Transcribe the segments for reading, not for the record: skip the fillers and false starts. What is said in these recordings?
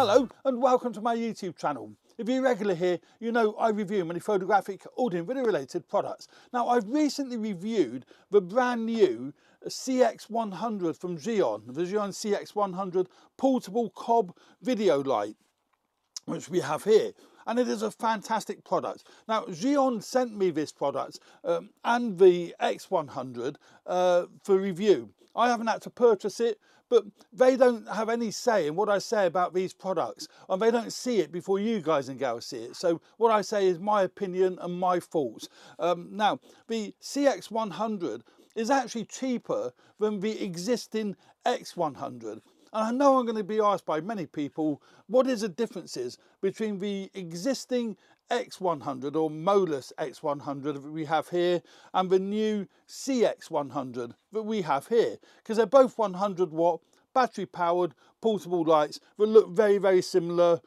Hello and welcome to my YouTube channel. If you're regular here, you know I review many photographic, audio and video related products. Now I've recently reviewed the brand new CX100 from Zhiyun, the Zhiyun CX100 portable cob video light, which we have here. And it is a fantastic product. Now Zhiyun sent me this product and the X100 for review. I haven't had to purchase it, but they don't have any say in what I say about these products, and they don't see it before you guys and gals see it. So what I say is my opinion and my thoughts. Now, the CX100 is actually cheaper than the existing X100. And I know I'm going to be asked by many people, what is the differences between the existing X100 or Molus X100 that we have here and the new CX100 that we have here, because they're both 100 watt battery powered portable lights that look very, very similar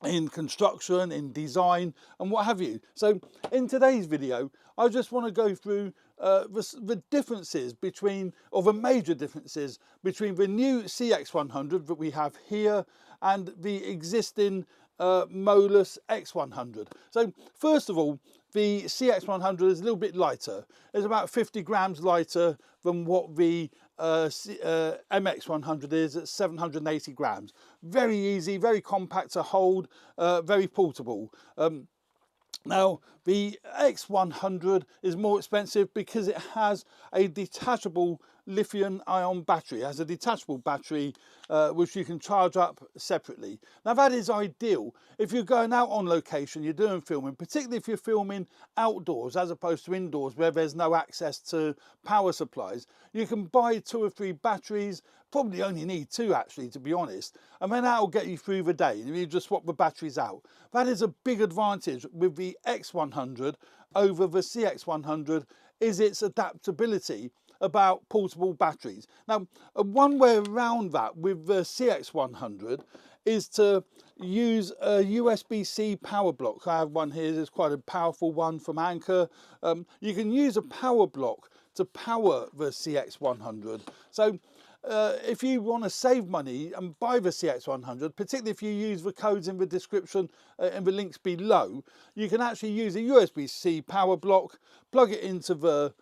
in construction, in design and what have you. So in today's video I just want to go through the differences between, or the major differences between the new CX100 that we have here and the existing Molus X100. So first of all, the CX100 is a little bit lighter. It's about 50 grams lighter than what the MX100 is at 780 grams. Very easy, very compact to hold, very portable. Now the X100 is more expensive because it has a detachable lithium-ion battery. It has a detachable battery which you can charge up separately. Now that is ideal if you're going out on location, you're doing filming, particularly if you're filming outdoors as opposed to indoors where there's no access to power supplies. You can buy 2 or 3 batteries, probably only need 2 actually, to be honest, and then that'll get you through the day and you just swap the batteries out. That is a big advantage with the X100 over the CX100, is its adaptability about portable batteries. Now one way around that with the CX100 is to use a USB-C power block. I have one here, it's quite a powerful one from Anker. You can use a power block to power the CX100. So if you want to save money and buy the CX100, particularly if you use the codes in the description and the links below, you can actually use a USB-C power block, plug it into the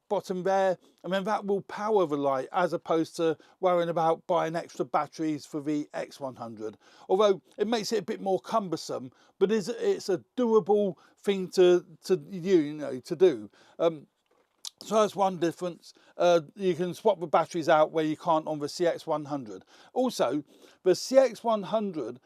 bottom there, and then that will power the light as opposed to worrying about buying extra batteries for the X100. Although it makes it a bit more cumbersome, but it's a doable thing to do. So that's one difference. You can swap the batteries out where you can't on the CX100. Also, the CX100,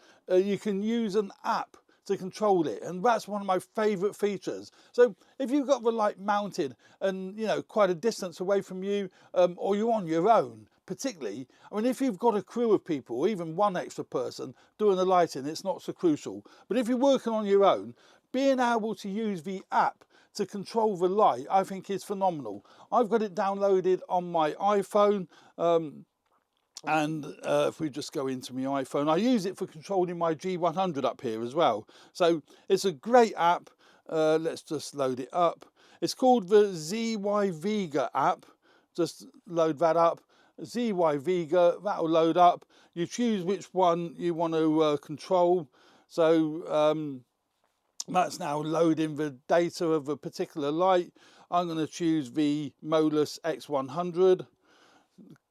you can use an app to control it, and that's one of my favorite features. So if you've got the light mounted and quite a distance away from you, or you're on your own, particularly, I mean, if you've got a crew of people, or even one extra person doing the lighting, it's not so crucial. But if you're working on your own, being able to use the app to control the light, I think is phenomenal. I've got it downloaded on my iPhone, and if we just go into my iPhone, I use it for controlling my G100 up here as well. So it's a great app. Let's just load it up. It's called the ZY Vega app. Just load that up. ZY Vega, that'll load up. You choose which one you want to control. So that's now loading the data of a particular light. I'm going to choose the Molus X100.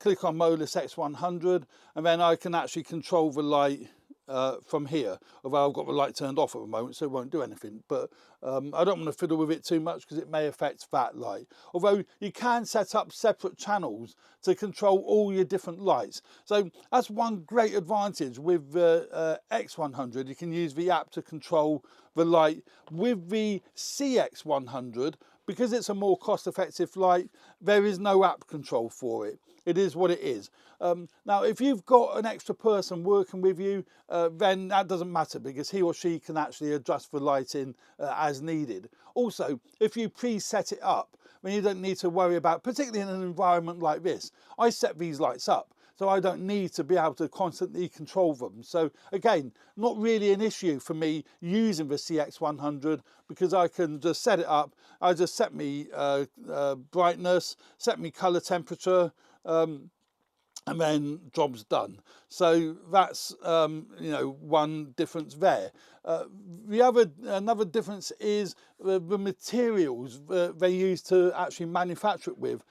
Click on Molus X100, and then I can actually control the light from here. Although I've got the light turned off at the moment, so it won't do anything. But I don't want to fiddle with it too much because it may affect that light. Although you can set up separate channels to control all your different lights. So that's one great advantage with the X100. You can use the app to control the light. With the CX100, because it's a more cost-effective light, there is no app control for it. It is what it is. Now, if you've got an extra person working with you, then that doesn't matter because he or she can actually adjust the lighting as needed. Also, if you preset it up, then you don't need to worry about, particularly in an environment like this. I set these lights up, so I don't need to be able to constantly control them. So again, not really an issue for me using the CX100 because I can just set it up. I just set me brightness, set me color temperature, and then job's done. So that's you know, one difference there. Another difference is the materials they use to actually manufacture it with.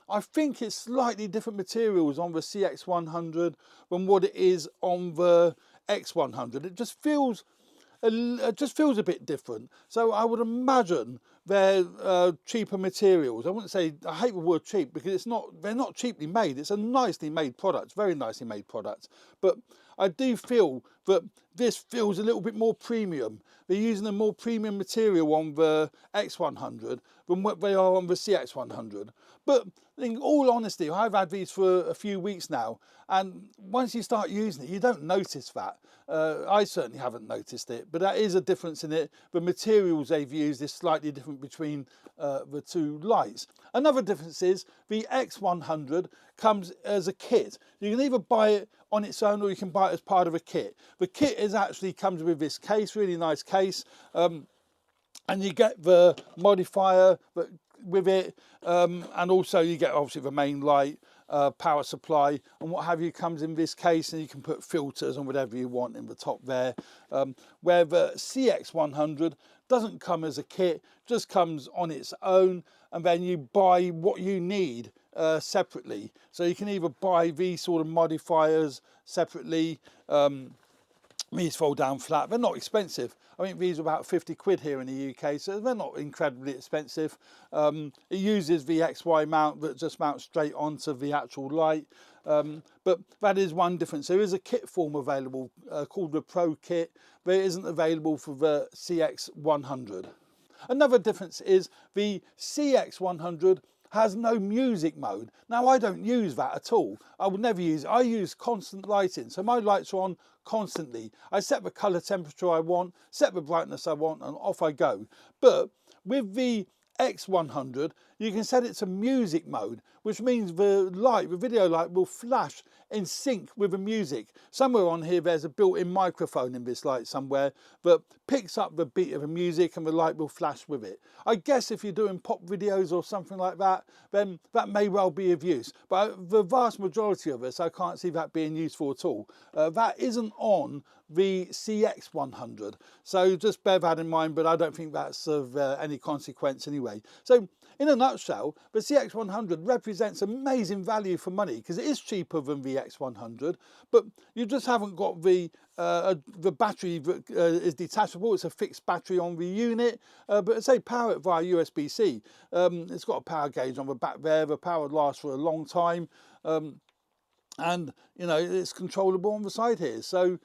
I think it's slightly different materials on the CX100 than what it is on the X100. It just feels a bit different. So I would imagine they're cheaper materials. I wouldn't say, I hate the word cheap because it's not, they're not cheaply made. It's a nicely made product, very nicely made product. But I do feel that this feels a little bit more premium. They're using a more premium material on the X100 than what they are on the CX100. But in all honesty, I've had these for a few weeks now, and once you start using it, you don't notice that. I certainly haven't noticed it, but that is a difference in it. The materials they've used is slightly different between the two lights. Another difference is the X100 comes as a kit. You can either buy it on its own or you can buy it as part of a kit. The kit actually comes with this case, really nice case, and you get the modifier with it, and also you get obviously the main light, power supply and what have you comes in this case, and you can put filters and whatever you want in the top there, where the CX100 doesn't come as a kit, just comes on its own, and then you buy what you need separately. So you can either buy these sort of modifiers separately. These fold down flat, they're not expensive. I think these are about 50 quid here in the UK, so they're not incredibly expensive. It uses the XY mount that just mounts straight onto the actual light. But that is one difference. There is a kit form available called the Pro Kit, but it isn't available for the CX100. Another difference is the CX100 has no music mode. Now, I don't use that at all. I would never use it. I use constant lighting, so my lights are on constantly. I set the color temperature I want, set the brightness I want, and off I go. But with the X100, you can set it to music mode, which means the light, the video light, will flash in sync with the music. Somewhere on here there's a built-in microphone in this light somewhere that picks up the beat of the music and the light will flash with it. I guess if you're doing pop videos or something like that, then that may well be of use. But the vast majority of us, I can't see that being useful at all. That isn't on the CX100. So just bear that in mind, but I don't think that's of any consequence anyway. So in a nutshell, the CX100 represents amazing value for money because it is cheaper than the X100, but you just haven't got the battery that is detachable. It's a fixed battery on the unit, but say power it via USB-C. It's got a power gauge on the back there. The power lasts for a long time, and you know, it's controllable on the side here. So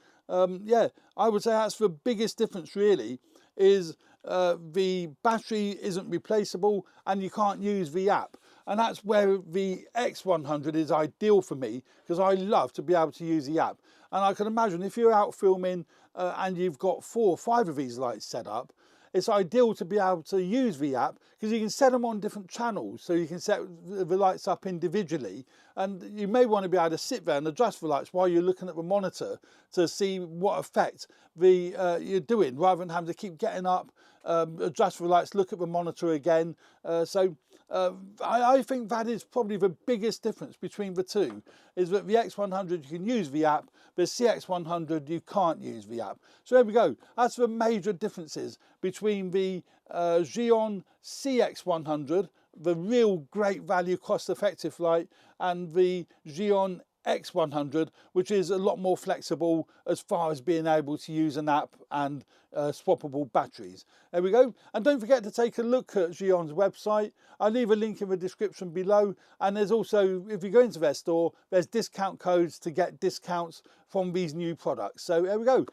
yeah, I would say that's the biggest difference really, is the battery isn't replaceable and you can't use the app. And that's where the X100 is ideal for me, because I love to be able to use the app. And I can imagine if you're out filming and you've got 4 or 5 of these lights set up, it's ideal to be able to use the app because you can set them on different channels. So you can set the lights up individually, and you may want to be able to sit there and adjust the lights while you're looking at the monitor to see what effect you're doing, rather than having to keep getting up, adjust the lights, look at the monitor again. I think that is probably the biggest difference between the two, is that the X100 you can use the app, but CX100 you can't use the app. So there we go. That's the major differences between the Zhiyun CX100, the real great value cost effective light, and the Zhiyun X100, which is a lot more flexible as far as being able to use an app and swappable batteries. There we go. And don't forget to take a look at Zhiyun's website. I'll leave a link in the description below, and there's also, if you go into their store, there's discount codes to get discounts from these new products. So there we go.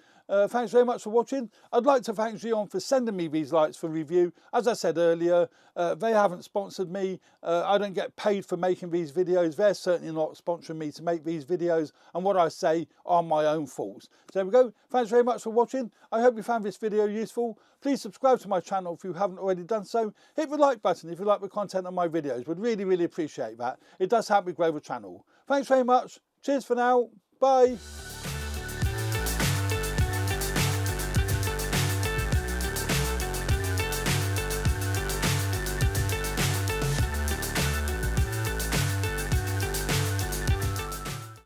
Thanks very much for watching. I'd like to thank Zhiyun for sending me these lights for review. As I said earlier, they haven't sponsored me. I don't get paid for making these videos. They're certainly not sponsoring me to make these videos, and what I say are my own faults. So there we go. Thanks very much for watching. I hope you found this video useful. Please subscribe to my channel if you haven't already done so. Hit the like button if you like the content of my videos. Would really, really appreciate that. It does help me grow the channel. Thanks very much. Cheers for now. Bye.